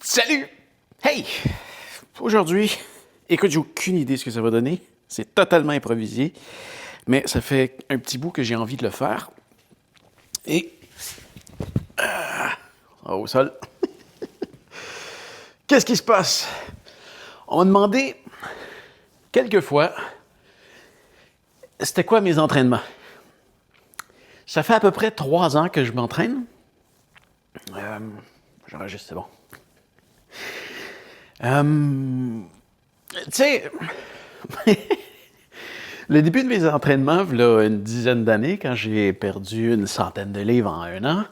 Salut! Hey! Aujourd'hui, écoute, j'ai aucune idée de ce que ça va donner. C'est totalement improvisé, mais ça fait un petit bout que j'ai envie de le faire. Et... au sol. Qu'est-ce qui se passe? On m'a demandé quelques fois c'était quoi mes entraînements. Ça fait à peu près 3 ans que je m'entraîne. J'enregistre, c'est bon. Tu sais, le début de mes entraînements, là, une dizaine d'années, quand j'ai perdu une centaine de livres en 1 an,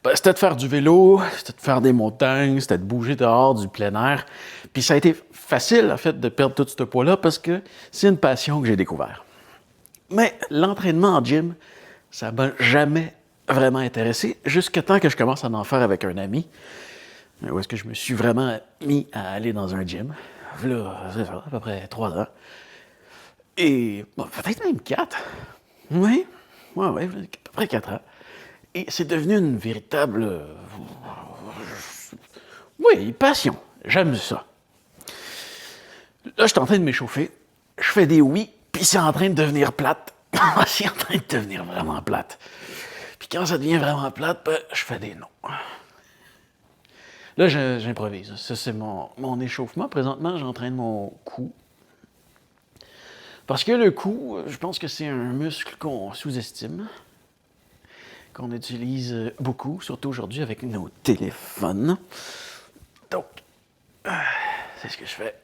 ben, c'était de faire du vélo, c'était de faire des montagnes, c'était de bouger dehors, du plein air. Puis ça a été facile, en fait, de perdre tout ce poids-là parce que c'est une passion que j'ai découvert. Mais l'entraînement en gym, ça m'a jamais vraiment intéressé, jusqu'à temps que je commence à en faire avec un ami, où est-ce que je me suis vraiment mis à aller dans un gym. Là, c'est ça, à peu près 3 ans. Et bon, peut-être même 4. Oui, ouais, à peu près 4 ans. Et c'est devenu une véritable... oui, passion. J'aime ça. Là, je suis en train de m'échauffer. Je fais des oui, puis c'est en train de devenir plate. C'est en train de devenir vraiment plate. Puis quand ça devient vraiment plate, ben, je fais des non. Là, j'improvise. Ça, c'est mon échauffement. Présentement, j'entraîne mon cou. Parce que le cou, je pense que c'est un muscle qu'on sous-estime, qu'on utilise beaucoup, surtout aujourd'hui avec nos téléphones. Donc, c'est ce que je fais.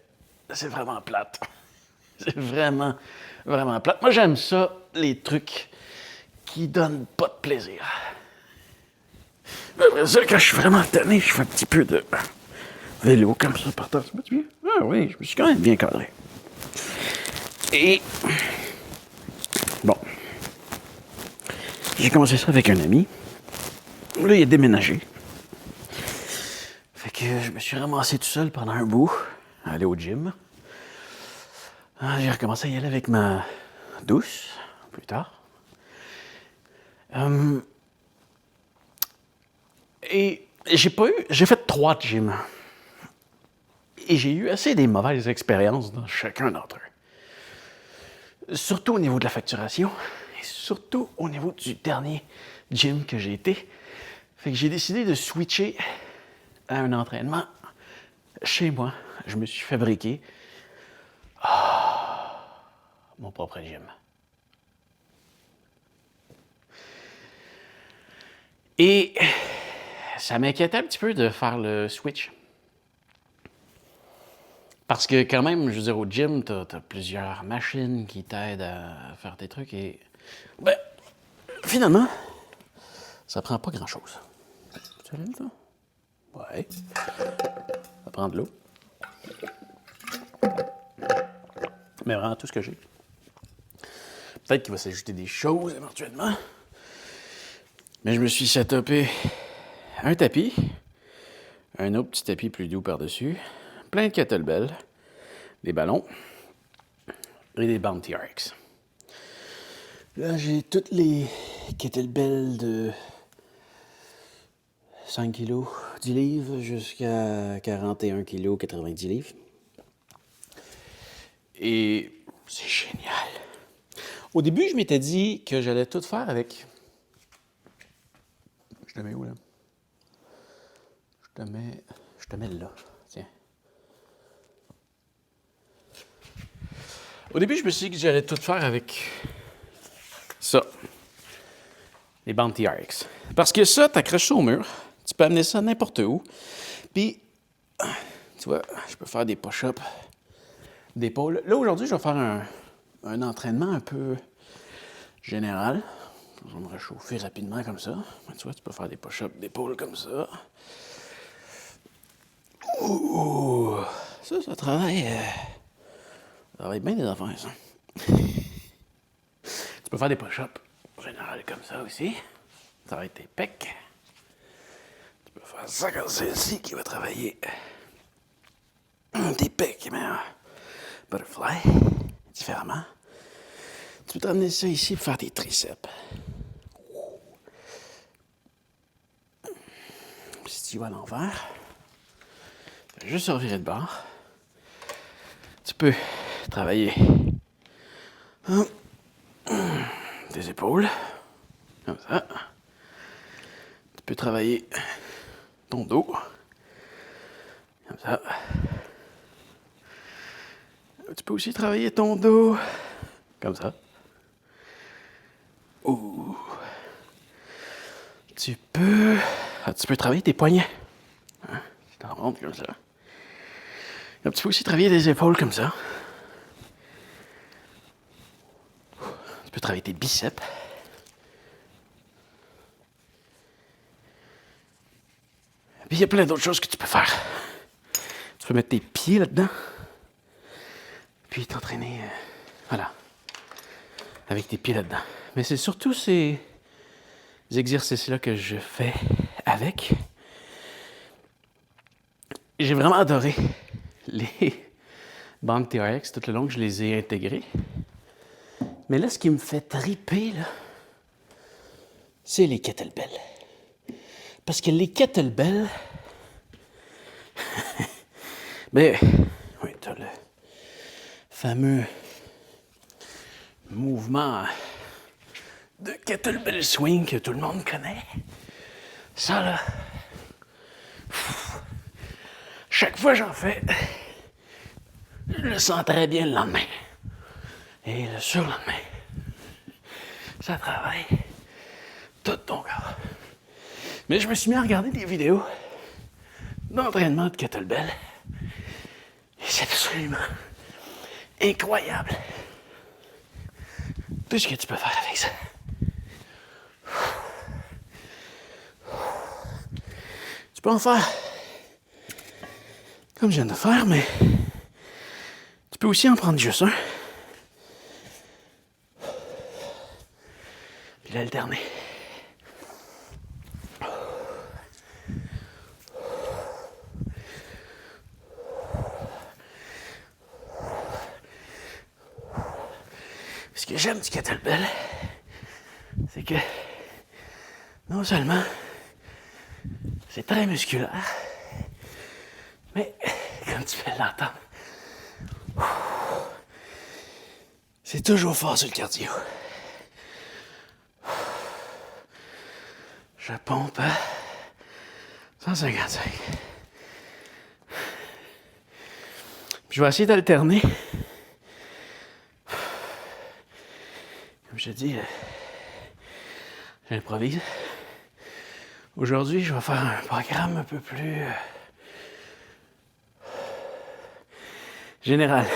C'est vraiment plate. C'est vraiment, vraiment plate. Moi, j'aime ça, les trucs qui donnent pas de plaisir. Après ça, quand je suis vraiment tanné, je fais un petit peu de vélo comme ça par terre. Tu bien? Ah oui, je me suis quand même bien cadré. Et bon, j'ai commencé ça avec un ami. Là, il a déménagé. Fait que je me suis ramassé tout seul pendant un bout, à aller au gym. J'ai recommencé à y aller avec ma douce, plus tard. Et j'ai fait 3 gyms. Et j'ai eu assez des mauvaises expériences dans chacun d'entre eux. Surtout au niveau de la facturation, et surtout au niveau du dernier gym que j'ai été. Fait que j'ai décidé de switcher à un entraînement chez moi. Je me suis fabriqué mon propre gym. Et ça m'inquiétait un petit peu de faire le switch. Parce que quand même, je veux dire, au gym, t'as plusieurs machines qui t'aident à faire tes trucs et... ben, finalement, ça prend pas grand-chose. Tu l'aimes, ça? Ouais. Ça prend de l'eau. Mais vraiment, tout ce que j'ai. Peut-être qu'il va s'ajouter des choses éventuellement. Mais je me suis setupé un tapis, un autre petit tapis plus doux par-dessus, plein de kettlebells, des ballons et des bandes TRX. Là, j'ai toutes les kettlebells de 5 kg, 10 livres, jusqu'à 41 kg, 90 livres. Et c'est génial. Au début, je m'étais dit que j'allais tout faire avec... Je te mets où, là? Je te mets là. Tiens. Au début, je me suis dit que j'allais tout faire avec ça. Les bandes TRX. Parce que ça, t'accroches ça au mur. Tu peux amener ça n'importe où. Puis, tu vois, je peux faire des push-ups d'épaule. Là, aujourd'hui, je vais faire un entraînement un peu général. Je vais me réchauffer rapidement comme ça. Tu vois, tu peux faire des push-ups d'épaule comme ça. Ouh! Ça travaille. Ça travaille bien des affaires, ça. Tu peux faire des push-ups général comme ça aussi. Ça va être tes pecs. Tu peux faire ça comme celle-ci qui va travailler tes pecs, mais butterfly, différemment. Tu peux t'amener ça ici pour faire tes triceps. Si tu vas à l'envers, Juste se revirer de bord. Tu peux travailler tes épaules, comme ça. Tu peux travailler ton dos, comme ça. Tu peux aussi travailler ton dos, comme ça. Ouh. Tu peux travailler tes poignets. Hein? Tu t'en montres comme ça. Tu peux aussi travailler les épaules comme ça. Tu peux travailler tes biceps. Puis il y a plein d'autres choses que tu peux faire. Tu peux mettre tes pieds là-dedans. Puis t'entraîner, voilà, avec tes pieds là-dedans. Mais c'est surtout ces exercices-là que je fais avec. J'ai vraiment adoré les bandes TRX tout le long que je les ai intégrés. Mais là, ce qui me fait triper, là, c'est les kettlebells. Parce que les kettlebells, ben, oui, t'as le fameux mouvement de kettlebell swing que tout le monde connaît. Ça, là, chaque fois que j'en fais, je le sens très bien le lendemain. Et le surlendemain, ça travaille tout ton corps. Mais je me suis mis à regarder des vidéos d'entraînement de kettlebell. Et c'est absolument incroyable tout ce que tu peux faire avec ça. Tu peux en faire comme je viens de faire, mais tu peux aussi en prendre juste un. Puis l'alterner. Ce que j'aime du kettlebell, c'est que non seulement c'est très musculaire, mais comme tu peux l'entendre, c'est toujours fort sur le cardio. Je pompe à 155. Puis je vais essayer d'alterner. Comme je te dis, j'improvise. Aujourd'hui, je vais faire un programme un peu plus général.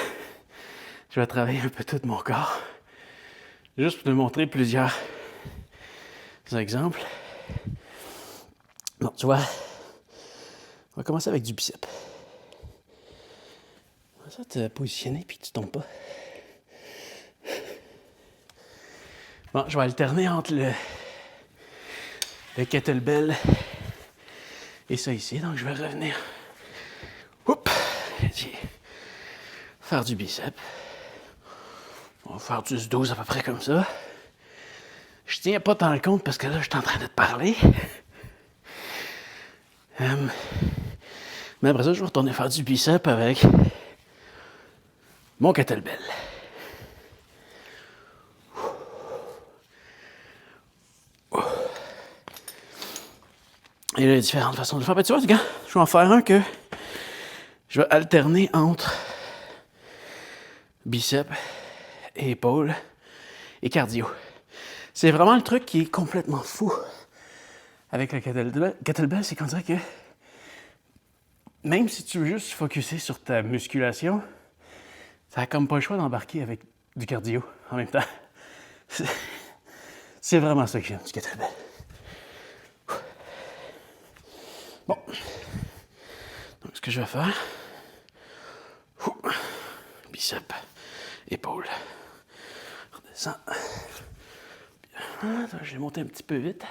Je vais travailler un peu tout mon corps. Juste pour te montrer plusieurs exemples. Bon, tu vois, on va commencer avec du bicep. On va ça te positionner puis tu tombes pas. Bon, je vais alterner entre le kettlebell et ça ici. Donc, je vais revenir. Oups! Faire du bicep. On va faire 10-12 à peu près comme ça. Je tiens pas tant le compte parce que là, je suis en train de te parler. Mais après ça, je vais retourner faire du bicep avec mon kettlebell. Et il y a différentes façons de le faire. Ben, tu vois, je vais en faire un que je vais alterner entre biceps et épaules et cardio. C'est vraiment le truc qui est complètement fou avec le kettlebell, c'est qu'on dirait que même si tu veux juste focusser sur ta musculation, ça n'a comme pas le choix d'embarquer avec du cardio en même temps. C'est vraiment ça que j'aime du kettlebell. Bon. Donc, ce que je vais faire, bicep, épaule, redescends. Attends, je l'ai monté un petit peu vite.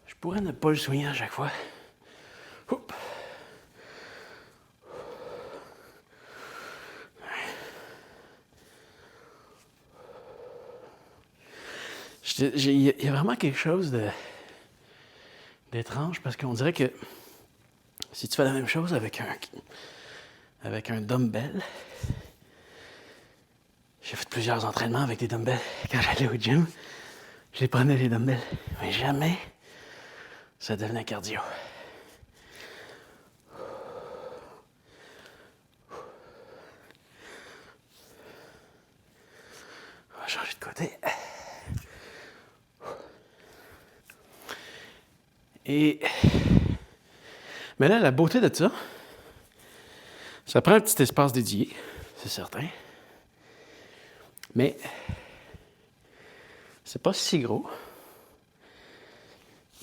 Je pourrais ne pas le soigner à chaque fois. Il y a vraiment quelque chose d'étrange parce qu'on dirait que Si tu fais la même chose avec un dumbbell, j'ai fait plusieurs entraînements avec des dumbbells quand j'allais au gym. Je les prenais les dumbbells, mais jamais ça devenait cardio. On va changer de côté. Mais là, la beauté de ça prend un petit espace dédié, c'est certain. Mais c'est pas si gros.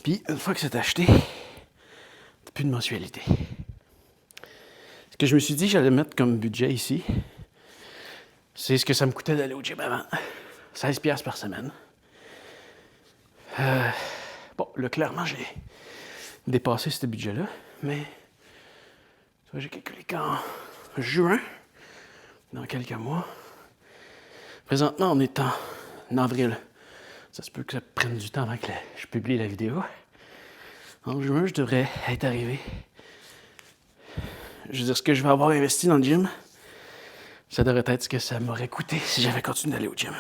Puis, une fois que c'est acheté, t'as plus de mensualité. Ce que je me suis dit que j'allais mettre comme budget ici, c'est ce que ça me coûtait d'aller au gym avant. 16$ par semaine. Bon, là, clairement, j'ai dépassé ce budget-là, mais j'ai calculé qu'en juin, dans quelques mois, présentement, on est en avril. Ça se peut que ça prenne du temps avant que je publie la vidéo. En juin, je devrais être arrivé. Je veux dire, ce que je vais avoir investi dans le gym, ça devrait être ce que ça m'aurait coûté si j'avais continué d'aller au gym.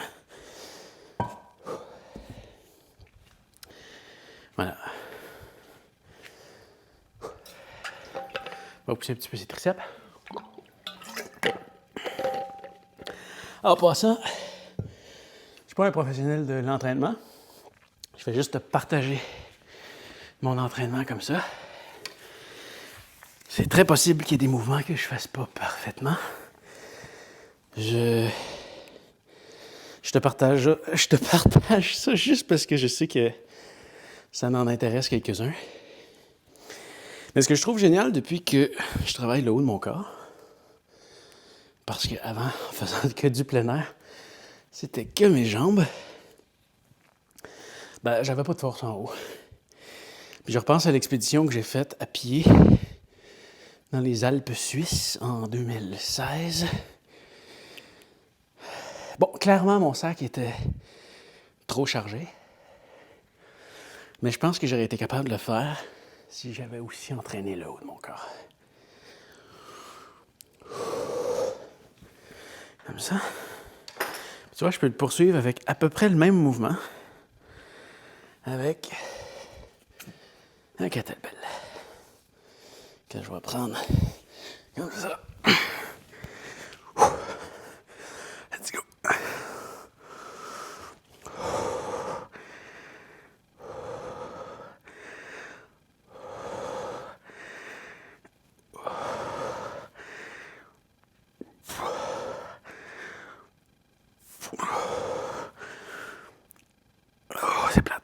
Voilà. On va pousser un petit peu ses triceps. En passant, je ne suis pas un professionnel de l'entraînement. Je vais juste te partager mon entraînement comme ça. C'est très possible qu'il y ait des mouvements que je ne fasse pas parfaitement. Je te partage ça juste parce que je sais que ça en intéresse quelques-uns. Mais ce que je trouve génial depuis que je travaille le haut de mon corps, parce qu'avant, en faisant que du plein air, c'était que mes jambes, j'avais pas de force en haut. Puis je repense à l'expédition que j'ai faite à pied dans les Alpes suisses en 2016. Bon, clairement, mon sac était trop chargé. Mais je pense que j'aurais été capable de le faire si j'avais aussi entraîné le haut de mon corps. Comme ça. Tu vois, je peux le poursuivre avec à peu près le même mouvement. Avec un kettlebell. Que je vais prendre comme ça. Let's go. Oh, c'est plate.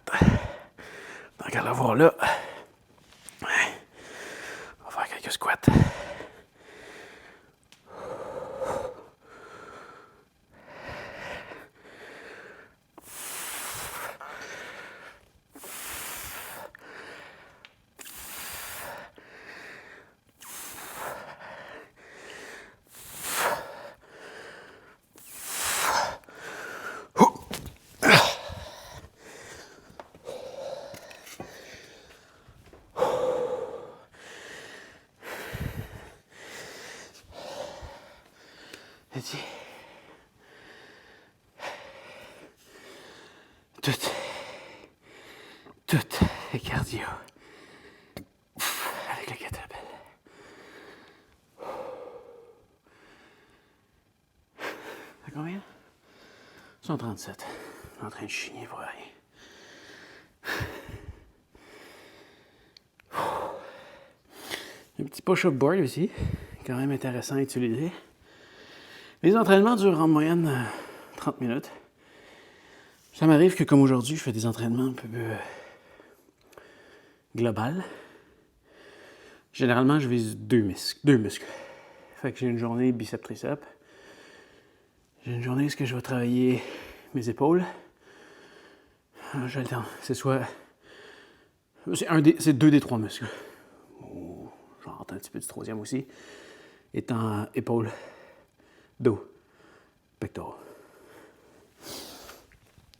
Donc, à la voir là, on va faire quelques squats. Tout est cardio. Avec le kettlebell. C'est combien? 137. En train de chigner pour rien. Un petit push-up board aussi, quand même intéressant à utiliser. Les entraînements durent en moyenne 30 minutes. Ça m'arrive que comme aujourd'hui, je fais des entraînements un peu global. Généralement, je vise deux muscles. Fait que j'ai une journée bicep-triceps. J'ai une journée où je vais travailler mes épaules. J'alterne. C'est 2 des 3 muscles. J'en rentre un petit peu du troisième aussi. Étant épaules, dos, pectoraux.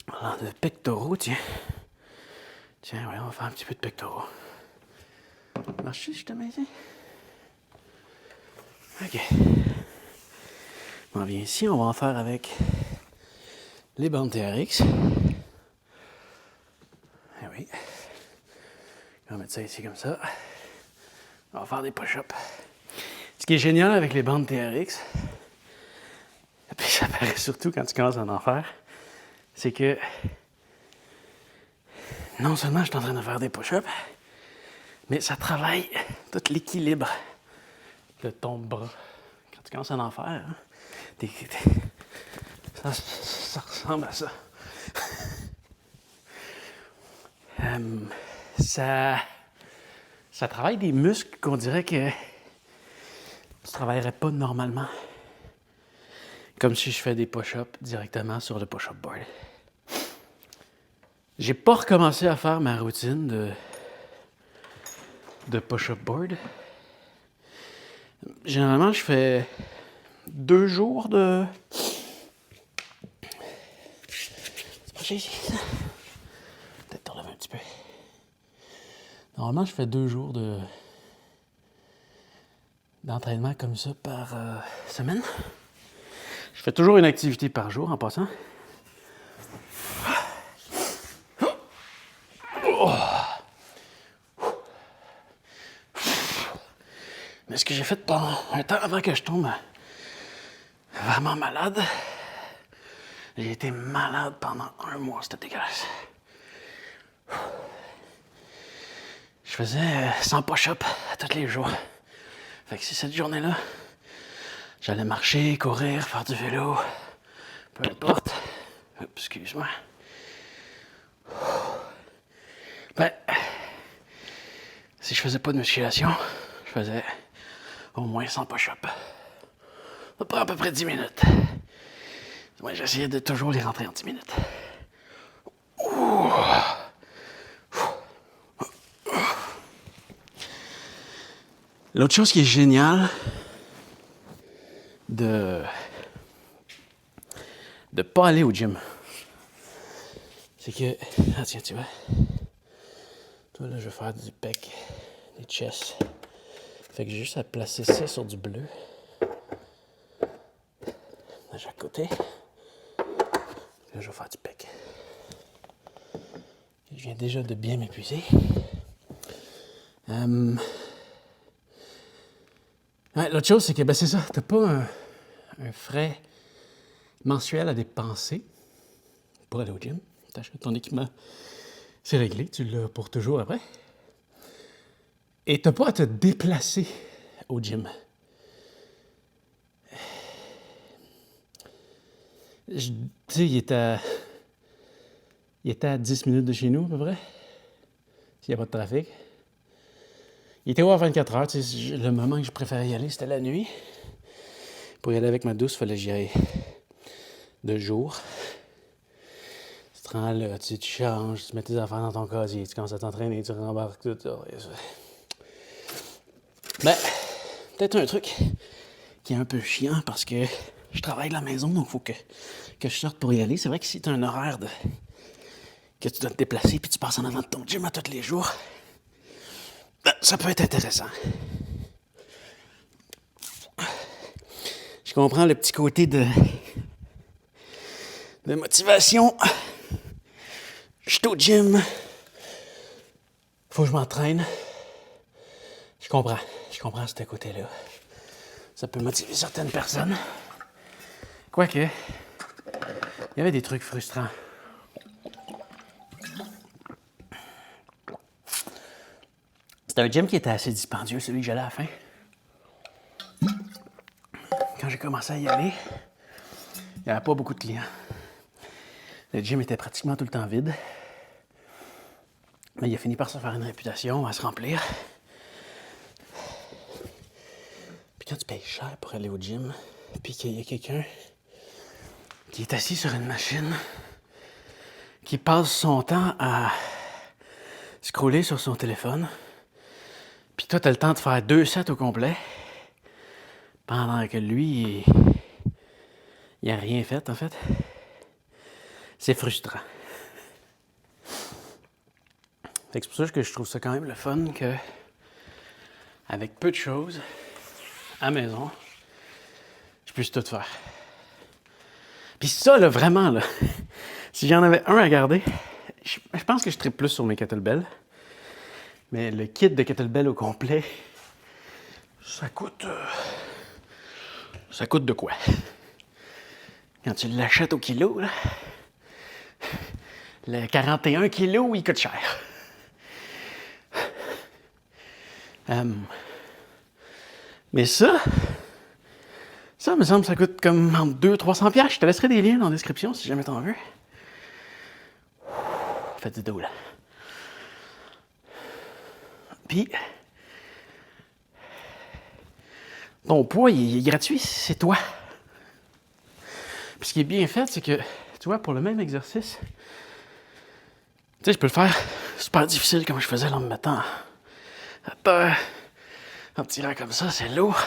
Alors, de pectoraux, tiens, ouais, on va faire un petit peu de pectoraux. Marche, je te mets ici. OK. On vient ici, on va en faire avec les bandes TRX. Ah oui. On va mettre ça ici comme ça. On va faire des push-ups. Ce qui est génial avec les bandes TRX, et puis ça paraît surtout quand tu commences à en faire, c'est que non seulement je suis en train de faire des push-ups, mais ça travaille tout l'équilibre de ton bras. Quand tu commences à en faire, hein, ça ressemble à ça. Ça travaille des muscles qu'on dirait que tu ne travaillerais pas normalement. Comme si je fais des push-ups directement sur le push-up board. J'ai pas recommencé à faire ma routine de push-up board. Généralement, je fais 2 jours de... C'est pas ici. Peut-être te relever un petit peu. Normalement, je fais 2 jours d'entraînement comme ça par semaine. Je fais toujours une activité par jour en passant. Mais ce que j'ai fait pendant un temps avant que je tombe vraiment malade, j'ai été malade pendant 1 mois, c'était dégueulasse. Je faisais 100 push-ups tous les jours. Fait que c'est cette journée-là, j'allais marcher, courir, faire du vélo, peu importe. Excuse-moi. Ben, si je faisais pas de musculation, je faisais au moins 100 push-ups. Ça prend à peu près 10 minutes. Ouais, j'essayais de toujours les rentrer en 10 minutes. L'autre chose qui est géniale de pas aller au gym, c'est que... Ah tiens, tu vois. Toi, là, je vais faire du pec, des chests. Fait que j'ai juste à placer ça sur du bleu. De chaque côté. Là, je vais faire du pec. Je viens déjà de bien m'épuiser. Ouais, l'autre chose, c'est que ben, c'est ça, t'as pas un frais mensuel à dépenser pour aller au gym. T'achètes ton équipement, c'est réglé, tu l'as pour toujours après. Et t'as pas à te déplacer au gym. Tu sais, il était à 10 minutes de chez nous, à peu près, s'il n'y a pas de trafic. Il était ouvert 24 heures. Tu sais, le moment que je préférais y aller, c'était la nuit. Pour y aller avec ma douce, il fallait que j'y aille de jour. Tu te rends là, tu changes, tu mets tes affaires dans ton casier, tu commences à t'entraîner, tu rembarques tout ça. Ben, peut-être un truc qui est un peu chiant parce que je travaille de la maison, donc il faut que je sorte pour y aller. C'est vrai que si tu as un horaire que tu dois te déplacer puis tu passes en avant de ton gym à tous les jours, ben, ça peut être intéressant. Je comprends le petit côté de motivation. Je suis au gym. Faut que je m'entraîne. Je comprends ce côté-là. Ça peut motiver certaines personnes. Quoique, il y avait des trucs frustrants. C'était un gym qui était assez dispendieux, celui que j'allais à la fin. Quand j'ai commencé à y aller, il n'y avait pas beaucoup de clients. Le gym était pratiquement tout le temps vide. Mais il a fini par se faire une réputation, à se remplir. Puis quand tu payes cher pour aller au gym, puis qu'il y a quelqu'un qui est assis sur une machine, qui passe son temps à scroller sur son téléphone, puis toi, tu as le temps de faire 2 sets au complet, pendant que lui, il n'a rien fait, en fait. C'est frustrant. Fait que c'est pour ça que je trouve ça quand même le fun que, avec peu de choses, à la maison, je puisse tout faire. Puis ça, là, vraiment, là, si j'en avais un à garder, je pense que je tripe plus sur mes kettlebells. Mais le kit de kettlebell au complet, ça coûte de quoi? Quand tu l'achètes au kilo, là, le 41 kilos, il coûte cher. Mais ça me semble, ça coûte comme entre 200-300 $. Je te laisserai des liens dans la description si jamais t'en veux. Faites du dos, là. Puis, ton poids, il est gratuit, c'est toi. Puis ce qui est bien fait, c'est que, tu vois, pour le même exercice, tu sais, je peux le faire super difficile comme je faisais là, en me mettant à terre, en tirant comme ça, c'est lourd.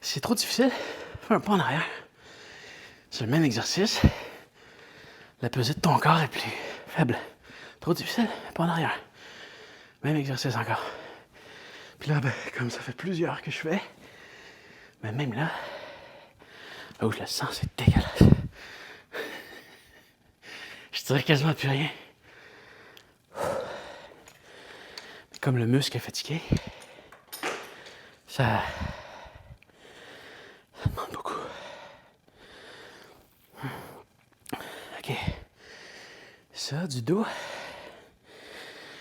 C'est trop difficile, fais un pas en arrière. C'est le même exercice. La pesée de ton corps est plus faible. Trop difficile, pas en arrière. Même exercice encore. Puis là, ben, comme ça fait plusieurs que je fais, ben même là, oh, je le sens, c'est dégueulasse. Je dirais quasiment plus rien. Mais comme le muscle est fatigué, ça demande beaucoup. OK. Ça, du dos.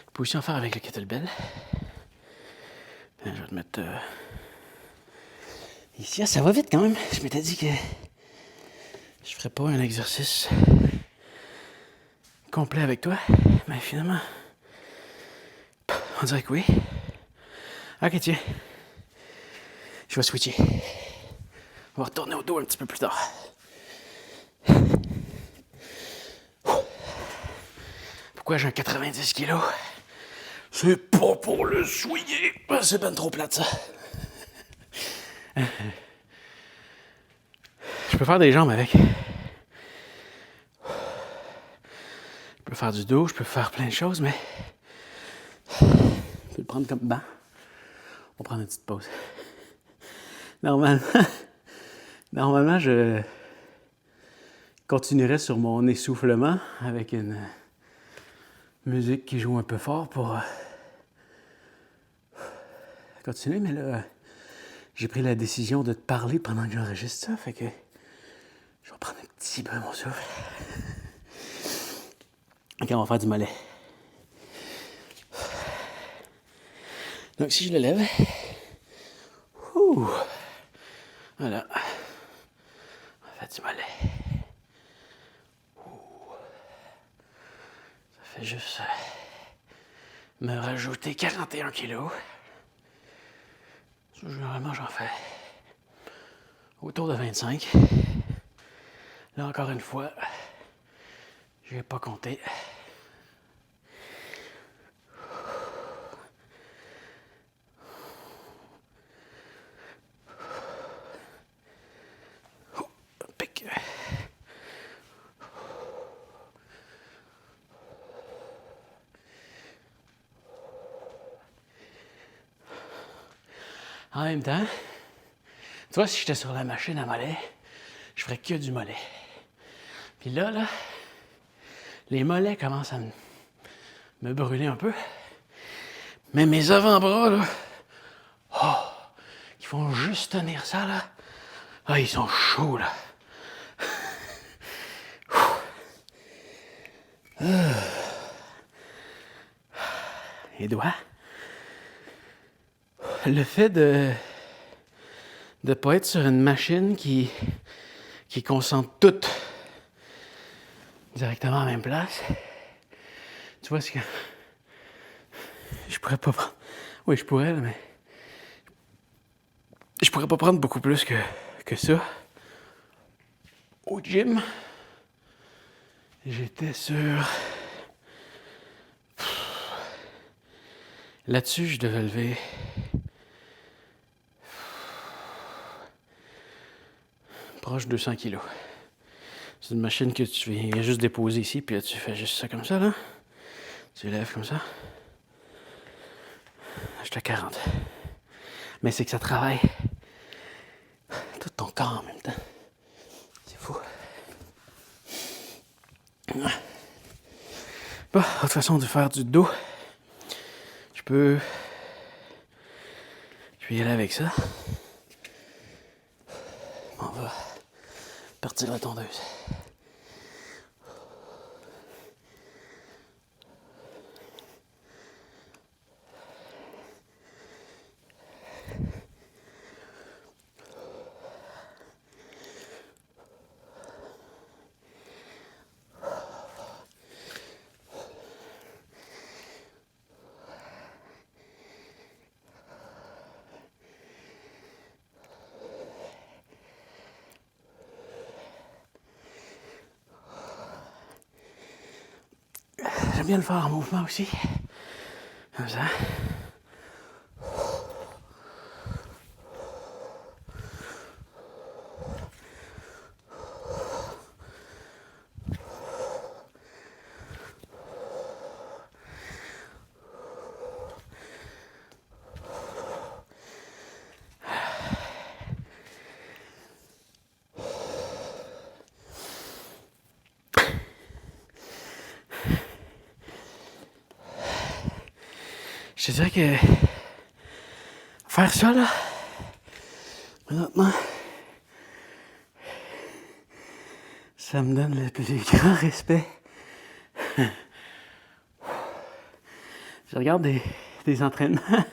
Je peux aussi en faire avec le kettlebell. Je vais te mettre ici. Ça va vite quand même. Je m'étais dit que je ferais pas un exercice complet avec toi. Mais finalement, on dirait que oui. Ok, tiens. Je vais switcher. On va retourner au dos un petit peu plus tard. Pourquoi j'ai un 90 kg? C'est pas pour le souiller. C'est ben trop plate, ça. Je peux faire des jambes avec. Je peux faire du dos, je peux faire plein de choses, mais je peux le prendre comme banc. On va prendre une petite pause. Normalement, je continuerai sur mon essoufflement avec une musique qui joue un peu fort pour continuer, mais là, j'ai pris la décision de te parler pendant que j'enregistre ça, fait que je vais prendre un petit peu mon souffle. Ok, on va faire du mollet. Donc si je le lève, voilà, on fait du mollet. Ça fait juste me rajouter 41 kilos. Généralement, j'en fais autour de 25. Là, encore une fois, je n'ai pas compté. Pic. En même temps, tu vois, si j'étais sur la machine à mollet, je ferais que du mollet. Puis là, les mollets commencent à me brûler un peu. Mais mes avant-bras, là, ils font juste tenir ça, là. Ah, ils sont chauds, là. Les doigts. Le fait de ne pas être sur une machine qui concentre tout directement à la même place. Tu vois, ce que je pourrais pas prendre. Oui, je pourrais, là, mais je pourrais pas prendre beaucoup plus que ça. Au gym, j'étais sur... Là-dessus, je devais lever... proche de 200 kilos. C'est une machine que tu viens juste déposer ici, puis là, tu fais juste ça comme ça, là. Tu lèves comme ça. J'étais à 40. Mais c'est que ça travaille tout ton corps en même temps. C'est fou. Bon, autre façon de faire du dos. Je vais y aller avec ça. On va partir la tondeuse. J'aime bien le faire en mouvement aussi. Comme ça. Je te dirais que faire ça, là, présentement, ça me donne le plus grand respect. Je regarde des entraînements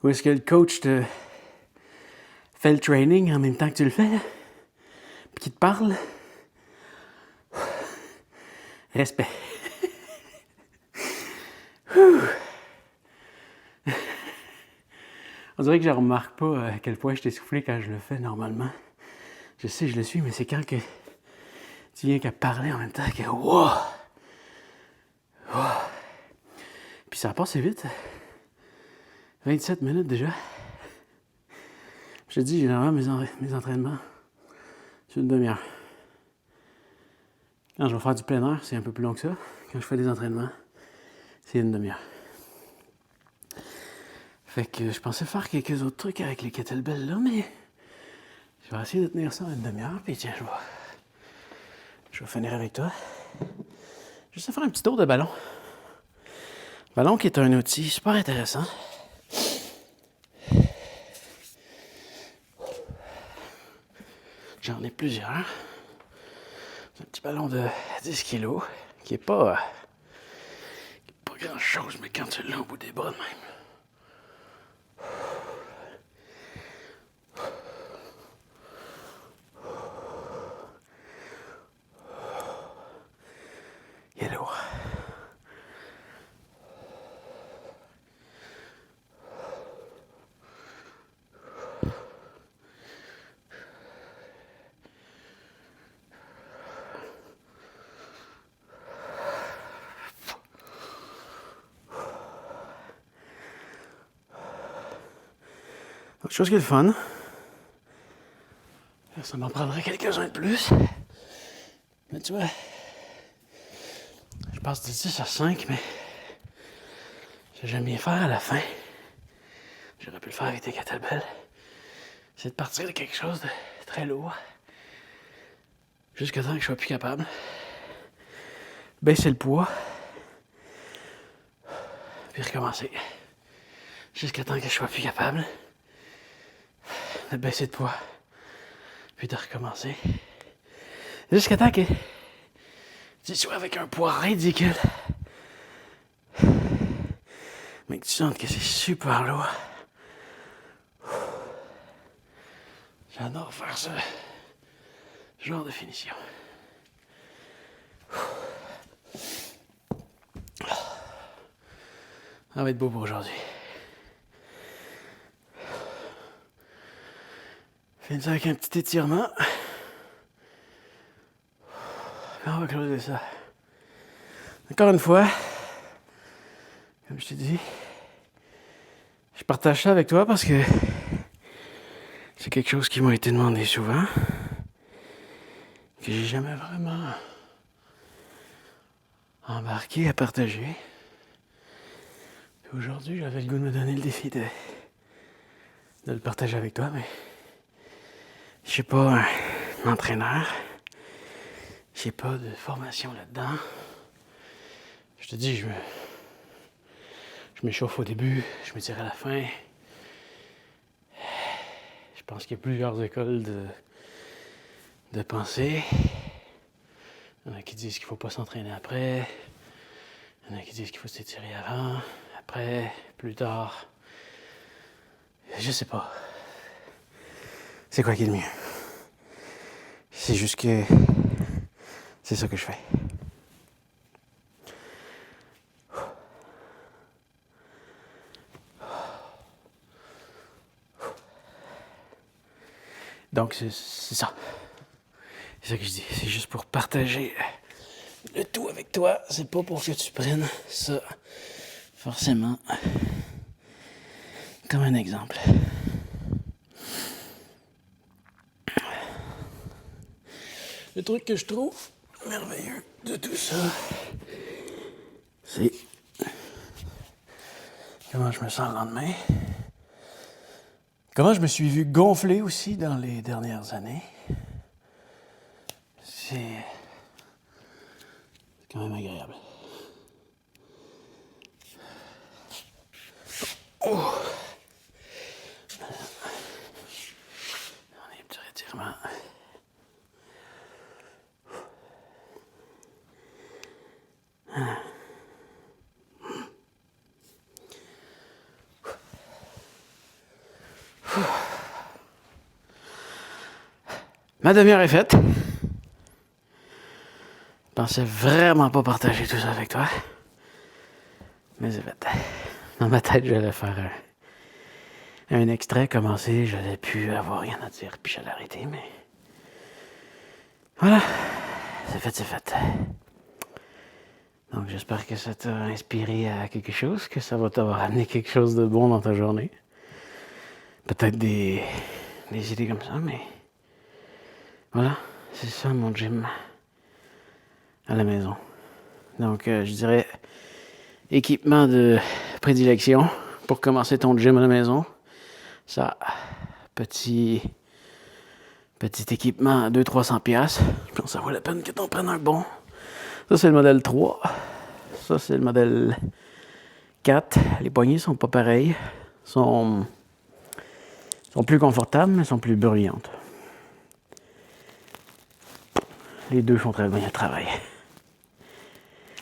où est-ce que le coach te fait le training en même temps que tu le fais, là, puis qu'il te parle. Respect. On dirait que je remarque pas à quel point je suis essoufflé quand je le fais normalement. Je sais, je le suis, mais c'est quand que tu viens qu'à parler en même temps que wow! Wow! Puis ça a passé vite. 27 minutes déjà. Je te dis, généralement, mes entraînements, c'est une demi-heure. Quand je vais faire du plein air, c'est un peu plus long que ça. Quand je fais des entraînements, c'est une demi-heure. Fait que je pensais faire quelques autres trucs avec les kettlebells là, mais je vais essayer de tenir ça en une demi-heure, puis tiens, je vais finir avec toi. Je vais faire un petit tour de ballon. Ballon qui est un outil super intéressant. J'en ai plusieurs. C'est un petit ballon de 10 kg qui est pas grand chose, mais quand tu l'as au bout des bras de même. Il est lourd. Autre chose qui est le fun, ça m'en prendrait quelques-uns de plus. Mais tu vois, je passe de 10 à 5, mais j'aime bien faire à la fin. J'aurais pu le faire avec des kettlebells. C'est de partir de quelque chose de très lourd. Jusqu'à temps que je sois plus capable. Baisser le poids. Puis recommencer. Jusqu'à temps que je sois plus capable de baisser de poids. Puis de recommencer. Jusqu'à temps que tu sois avec un poids ridicule. Mais que tu sentes que c'est super lourd. J'adore faire ce genre de finition. Ça va être beau pour aujourd'hui. Finis ça avec un petit étirement. Puis on va closer ça. Encore une fois, comme je t'ai dit, je partage ça avec toi parce que c'est quelque chose qui m'a été demandé souvent, que j'ai jamais vraiment embarqué à partager. Puis aujourd'hui, j'avais le goût de me donner le défi de de le partager avec toi, mais je suis pas un entraîneur. J'ai pas de formation là-dedans. Je te dis, je m'échauffe au début, je me tire à la fin. Je pense qu'il y a plusieurs écoles de pensée. Il y en a qui disent qu'il ne faut pas s'entraîner après. Il y en a qui disent qu'il faut s'étirer avant, après, plus tard. Je sais pas. C'est quoi qui est le mieux? C'est juste que c'est ça que je fais. Donc, c'est ça. C'est ça que je dis. C'est juste pour partager le tout avec toi. C'est pas pour que tu prennes ça, forcément, comme un exemple. Le truc que je trouve merveilleux de tout ça, c'est comment je me sens le lendemain. Comment je me suis vu gonfler aussi dans les dernières années. C'est quand même agréable. Oh. On est un petit retirement. Ma demi-heure est faite. Je pensais vraiment pas partager tout ça avec toi. Mais c'est fait. Dans ma tête, j'allais faire un extrait commencé, j'allais plus avoir rien à dire, puis j'allais arrêter, mais... Voilà. C'est fait, c'est fait. Donc j'espère que ça t'a inspiré à quelque chose, que ça va t'avoir amené quelque chose de bon dans ta journée. Peut-être des idées comme ça, mais... Voilà, c'est ça mon gym à la maison. Donc je dirais équipement de prédilection pour commencer ton gym à la maison. Ça, petit équipement à 200-300$. Je pense que ça vaut la peine que t'en prennes un bon. Ça, c'est le modèle 3. Ça, c'est le modèle 4. Les poignées sont pas pareilles. Sont plus confortables, mais sont plus bruyantes. Les deux font très bien le travail.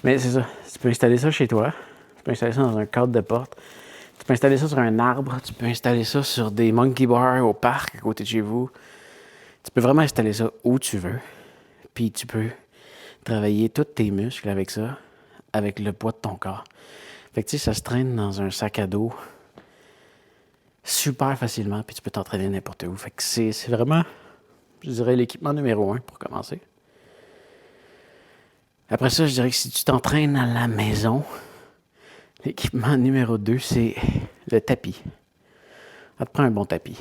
Mais c'est ça. Tu peux installer ça chez toi. Tu peux installer ça dans un cadre de porte. Tu peux installer ça sur un arbre. Tu peux installer ça sur des monkey bars au parc à côté de chez vous. Tu peux vraiment installer ça où tu veux. Puis tu peux travailler tous tes muscles avec ça, avec le poids de ton corps. Fait que tu sais, ça se traîne dans un sac à dos super facilement, puis tu peux t'entraîner n'importe où. Fait que c'est vraiment, je dirais, l'équipement numéro 1 pour commencer. Après ça, je dirais que si tu t'entraînes à la maison, l'équipement numéro 2, c'est le tapis. Ça te prend un bon tapis.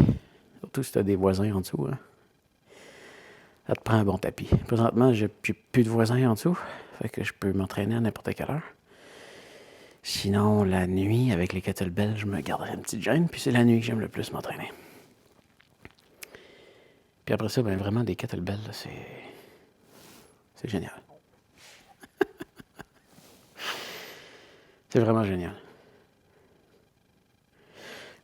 Surtout si tu as des voisins en dessous. Hein. Ça te prend un bon tapis. Présentement, j'ai plus de voisins en dessous. Fait que je peux m'entraîner à n'importe quelle heure. Sinon, la nuit, avec les kettlebells, je me garderai une petite gêne. Puis c'est la nuit que j'aime le plus m'entraîner. Puis après ça, ben vraiment, des kettlebells, là, c'est génial. C'est vraiment génial.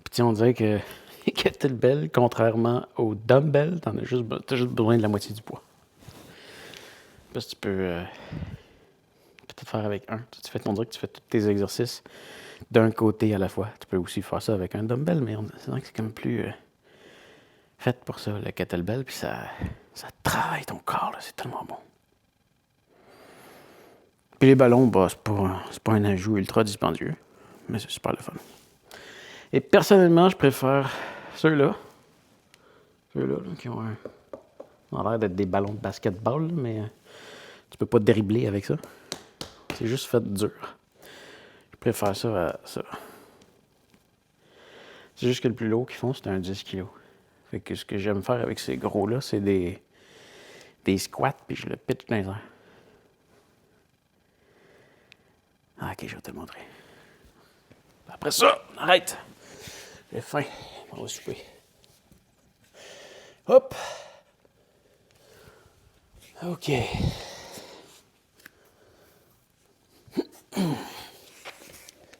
Puis on dirait que les kettlebells, contrairement aux dumbbells, t'as juste besoin de la moitié du poids. Parce que tu peux peut-être faire avec un. On dirait que tu fais tous tes exercices d'un côté à la fois. Tu peux aussi faire ça avec un dumbbell, mais c'est vrai que c'est comme plus fait pour ça, le kettlebell. Puis ça travaille ton corps, là, c'est tellement bon. Puis les ballons, bah, c'est pas un ajout ultra dispendieux, mais c'est super le fun. Et personnellement, je préfère ceux-là. Ceux-là là, qui ont l'air d'être des ballons de basketball, mais tu peux pas dribbler avec ça. C'est juste fait dur. Je préfère ça à ça. C'est juste que le plus lourd qu'ils font, c'est un 10 kg. Fait que ce que j'aime faire avec ces gros-là, c'est des squats, puis je le pitch dans les airs. Ah, ok, je vais te le montrer. Après ça, arrête. J'ai faim. On va souper. Hop! OK.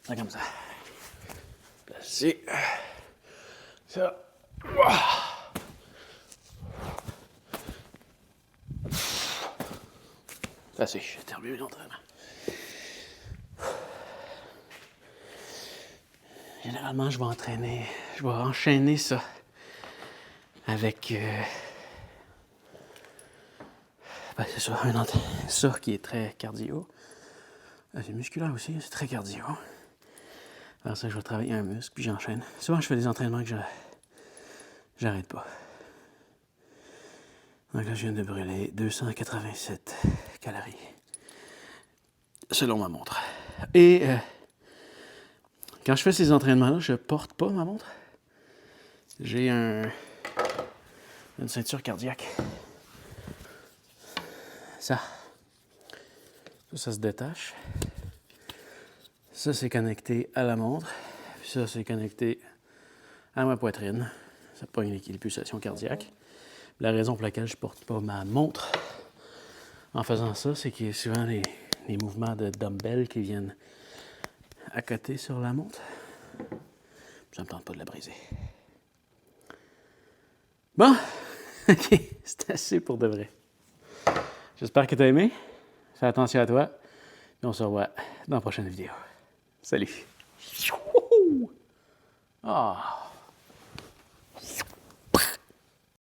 C'est comme ça. Placer. Ça. Placé. J'ai terminé l'entraînement. Généralement, je vais enchaîner ça avec... c'est ça, ça qui est très cardio. C'est musculaire aussi, c'est très cardio. Alors ça, je vais travailler un muscle, puis j'enchaîne. Souvent, je fais des entraînements que j'arrête pas. Donc là, je viens de brûler 287 calories, selon ma montre. Et quand je fais ces entraînements-là, je porte pas ma montre. J'ai une ceinture cardiaque. Ça se détache. Ça, c'est connecté à la montre. Puis ça, c'est connecté à ma poitrine. Ça pogne les pulsations cardiaques. La raison pour laquelle je ne porte pas ma montre en faisant ça, c'est qu'il y a souvent les mouvements de dumbbell qui viennent à côté sur la montre. Ça ne me tente pas de la briser. Bon, OK, c'est assez pour de vrai. J'espère que tu as aimé. Fais attention à toi. Et on se revoit dans la prochaine vidéo. Salut. Ah.